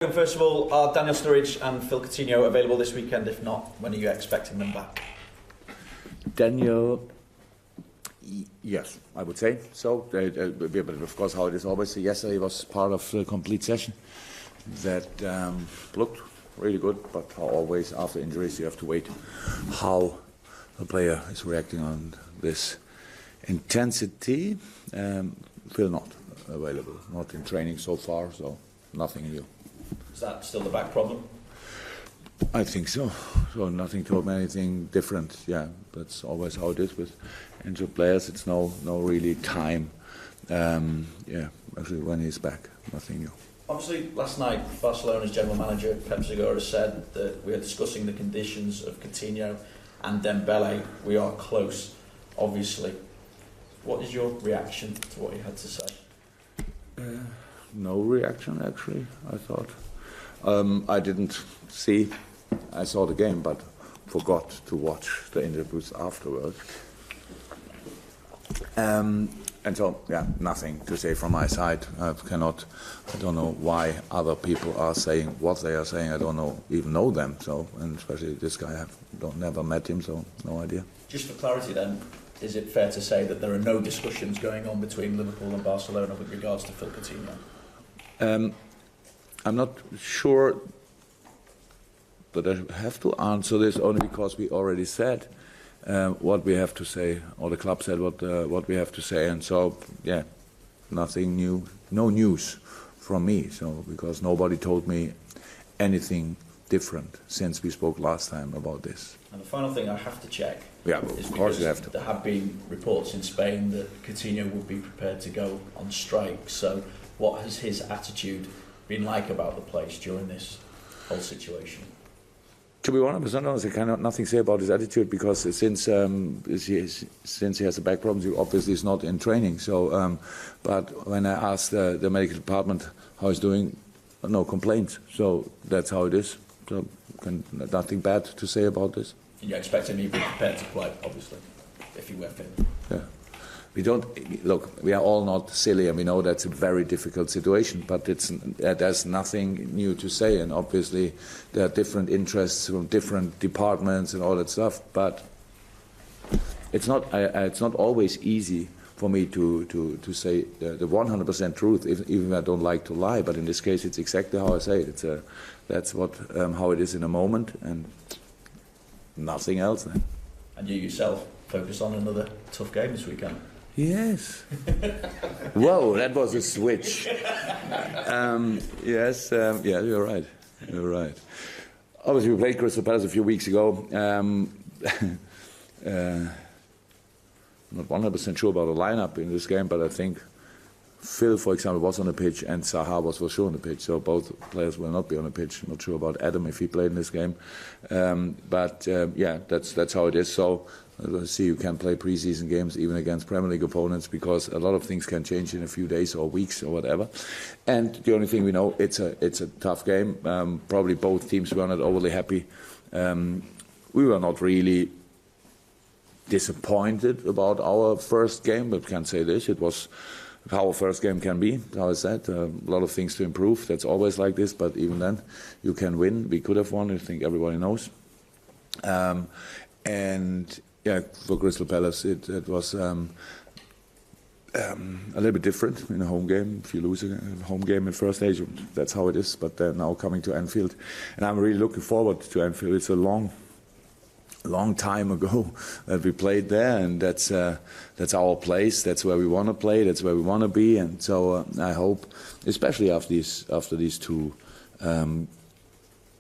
First of all, are Daniel Sturridge and Phil Coutinho available this weekend? If not, when are you expecting them back? Daniel, yes, I would say so. But of course, how it is always, yesterday was part of the complete session that looked really good, but always after injuries you have to wait how the player is reacting on this intensity. Phil not available, not in training so far, so nothing new. Is that still the back problem? I think so. So nothing to anything different. Yeah, that's always how it is with injured players. It's no really time. Yeah, actually when he's back, nothing new. Obviously, last night Barcelona's general manager Pep Segura said that we are discussing the conditions of Coutinho and Dembele. We are close, obviously. What is your reaction to what he had to say? No reaction, actually, I thought. I didn't see. I saw the game, but forgot to watch the interviews afterwards. And so, yeah, nothing to say from my side. I don't know why other people are saying what they are saying. I don't even know them. So, and especially this guy, I've never met him, so no idea. Just for clarity, then, is it fair to say that there are no discussions going on between Liverpool and Barcelona with regards to Phil Coutinho? I'm not sure that I have to answer this only because we already said what we have to say, or the club said what we have to say, and so yeah, nothing new, no news from me. So because nobody told me anything different since we spoke last time about this. And the final thing I have to check. Yeah, of course you have to. There have been reports in Spain that Coutinho would be prepared to go on strike. So what has his attitude been like about the place during this whole situation? To be 100% honest, I cannot nothing say about his attitude because since he has a back problem, he obviously is not in training. So, but when I asked the medical department how he's doing, no complaints. So that's how it is. So nothing bad to say about this. And you expect him to be prepared to play, obviously, if he were fit. Yeah. We don't look. We are all not silly, and we know that's a very difficult situation. But there's nothing new to say, and obviously there are different interests from different departments and all that stuff. But it's not always easy for me to say the 100% truth, even if I don't like to lie. But in this case, it's exactly how I say it. That's how it is in a moment, and nothing else. Then. And you yourself focus on another tough game this weekend. Yes. Whoa, that was a switch. Yes, yeah, you're right. You're right. Obviously, we played Crystal Palace a few weeks ago. I'm not 100% sure about the lineup in this game, but I think Phil, for example, was on the pitch and Zaha was for sure on the pitch. So both players will not be on the pitch. Not sure about Adam if he played in this game. But yeah, that's how it is. So see, you can play preseason games even against Premier League opponents because a lot of things can change in a few days or weeks or whatever. And the only thing we know, it's a tough game. Probably both teams were not overly happy. We were not really disappointed about our first game, but can say this: it was how our first game can be. How I said, a lot of things to improve. That's always like this, but even then, you can win. We could have won. I think everybody knows. And yeah, for Crystal Palace, it was a little bit different in a home game. If you lose a home game in first stage, that's how it is. But they're now coming to Anfield, and I'm really looking forward to Anfield. It's a long time ago that we played there, and that's our place. That's where we want to play. That's where we want to be. And so I hope, especially after these two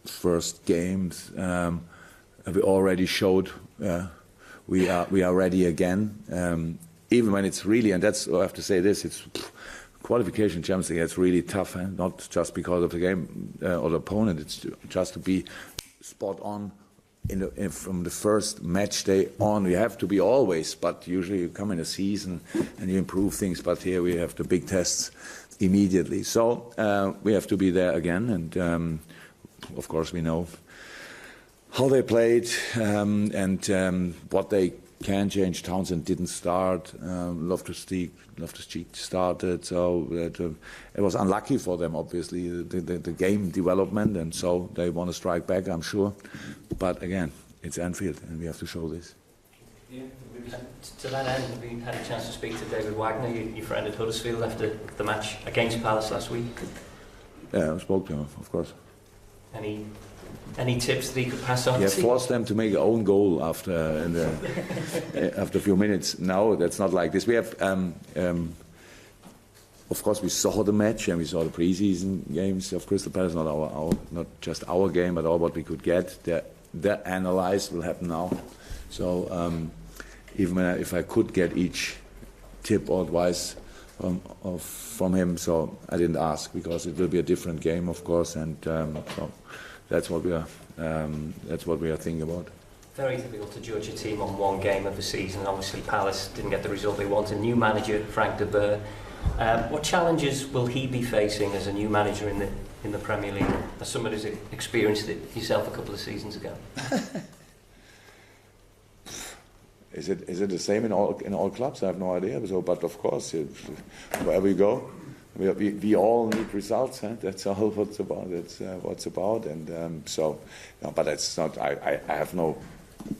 first games, we already showed we are ready again. Even when it's really, and that's I have to say this, it's qualification Champions League. It's really tough, not just because of the game or the opponent. It's just to be spot on. From the first match day on, you have to be always, but usually you come in a season and you improve things, but here we have the big tests immediately. So we have to be there again, and of course we know how they played and what they can change. Townsend didn't start. Loftus-Cheek started, so it was unlucky for them. Obviously, the game development, and so they want to strike back, I'm sure. But again, it's Anfield, and we have to show this. Yeah. To that end, have you had a chance to speak to David Wagner, your friend at Huddersfield, after the match against Palace last week? Yeah, I spoke to him, of course. Any tips that he could pass on? Yeah, force them to make their own goal after after a few minutes. No, that's not like this. We have, of course, we saw the match and we saw the pre-season games of Crystal Palace. Not just our game, but all what we could get. The analyze will happen now. So even if I could get each tip or advice from him, so I didn't ask because it will be a different game, of course, and so that's what we are thinking about. Very difficult to judge a team on one game of the season. Obviously, Palace didn't get the result they wanted. New manager Frank de Boer. What challenges will he be facing as a new manager in the Premier League? As somebody who's experienced it yourself a couple of seasons ago. Is it the same in all clubs? I have no idea. So, but of course, wherever you go, we all need results. Huh? That's all what's about. That's what's about. And so, no, but that's not. I have no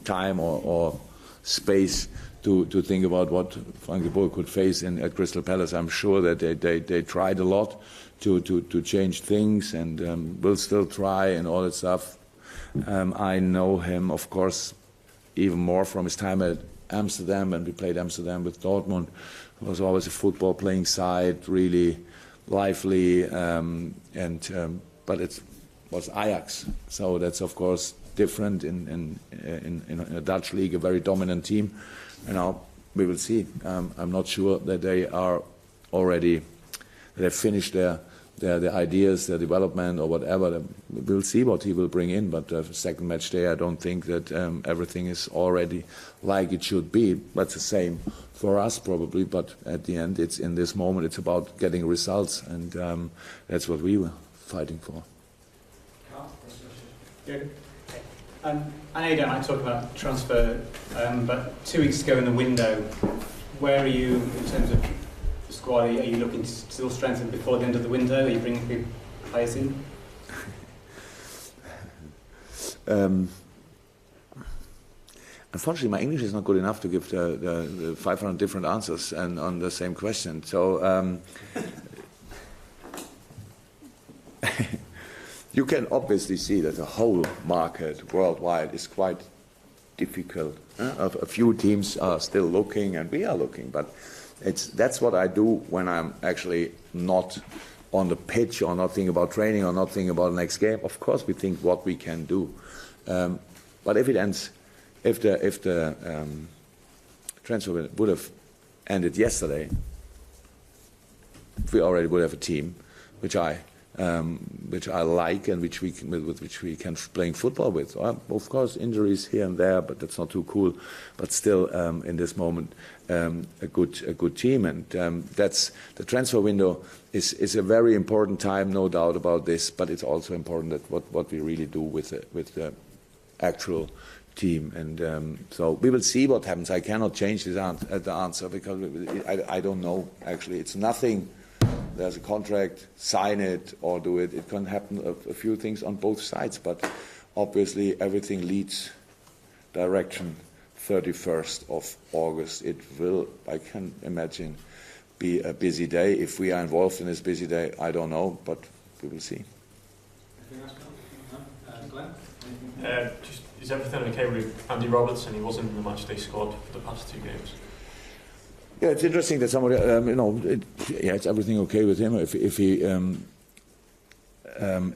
time or space to think about what Frank de Boer could face at Crystal Palace. I'm sure that they tried a lot to change things and will still try and all that stuff. I know him, of course, even more from his time at Amsterdam, and we played Amsterdam with Dortmund. It was always a football playing side, really lively, but it was Ajax, so that's of course different in a Dutch league, a very dominant team. And now we will see. I'm not sure that they are already, that they've finished their ideas, their development or whatever. We'll see what he will bring in, but the second match day, I don't think that everything is already like it should be. That's the same for us probably, but at the end, it's in this moment, it's about getting results, and that's what we were fighting for. Jurgen? I know you don't like to talk about transfer, but 2 weeks ago in the window, where are you in terms of the squad? Are you looking to still strengthen before the end of the window? Are you bringing big players in? Unfortunately, my English is not good enough to give the 500 different answers and on the same question. So you can obviously see that the whole market worldwide is quite difficult. A few teams are still looking, and we are looking, but that's what I do when I'm actually not on the pitch or not thinking about training or not thinking about the next game. Of course, we think what we can do, but if the transfer would have ended yesterday, we already would have a team, which I like and with which we can playing football with. Of course, injuries here and there, but that's not too cool. But still, in this moment, a good team, and that's the transfer window is a very important time, no doubt about this. But it's also important that what we really do with the actual team, and so we will see what happens. I cannot change the answer because I don't know. Actually, it's nothing. There's a contract, sign it or do it. It can happen a few things on both sides, but obviously everything leads direction 31st of August. It will, I can imagine, be a busy day. If we are involved in this busy day, I don't know, but we will see. Glenn? Is everything okay with Andy Robertson? He wasn't in the matchday squad for the past 2 games. Yeah, it's interesting that somebody, it's everything okay with him. If he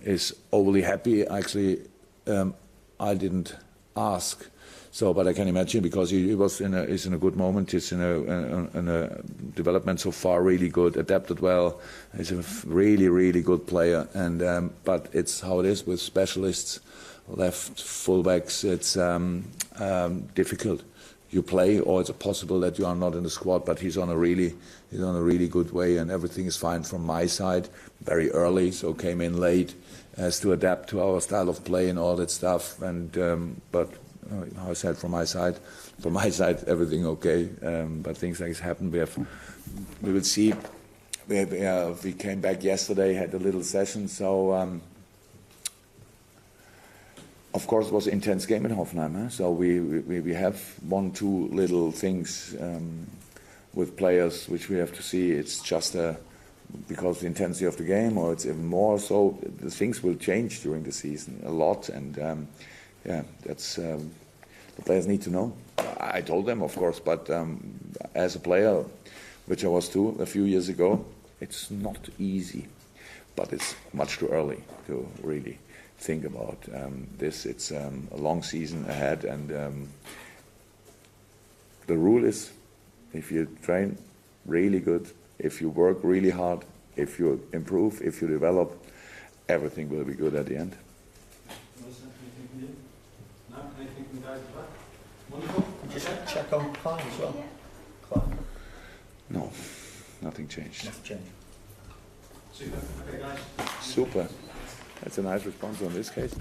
is overly happy, actually, I didn't ask. So, but I can imagine because he is in a good moment. He's in a development so far, really good, adapted well. He's a really good player. And but it's how it is with specialists, left fullbacks. It's difficult. You play, or it's possible that you are not in the squad. But he's on a really good way, and everything is fine from my side. Very early, so came in late, has to adapt to our style of play and all that stuff. And but how I said from my side, everything okay. But things like this happen. We will see. We came back yesterday, had a little session. So of course it was an intense game in Hoffenheim. Huh? So we have 1-2 little things with players which we have to see. It's just because of the intensity of the game, or it's even more. So the things will change during the season a lot, and that's the players need to know. I told them, of course, but as a player, which I was too a few years ago, it's not easy, but it's much too early to really think about this. It's a long season ahead, and the rule is, if you train really good, if you work really hard, if you improve, if you develop, everything will be good at the end. Just check on Klein as well. Klein. No, nothing changed. Nothing changed. Super. That's a nice response on this case.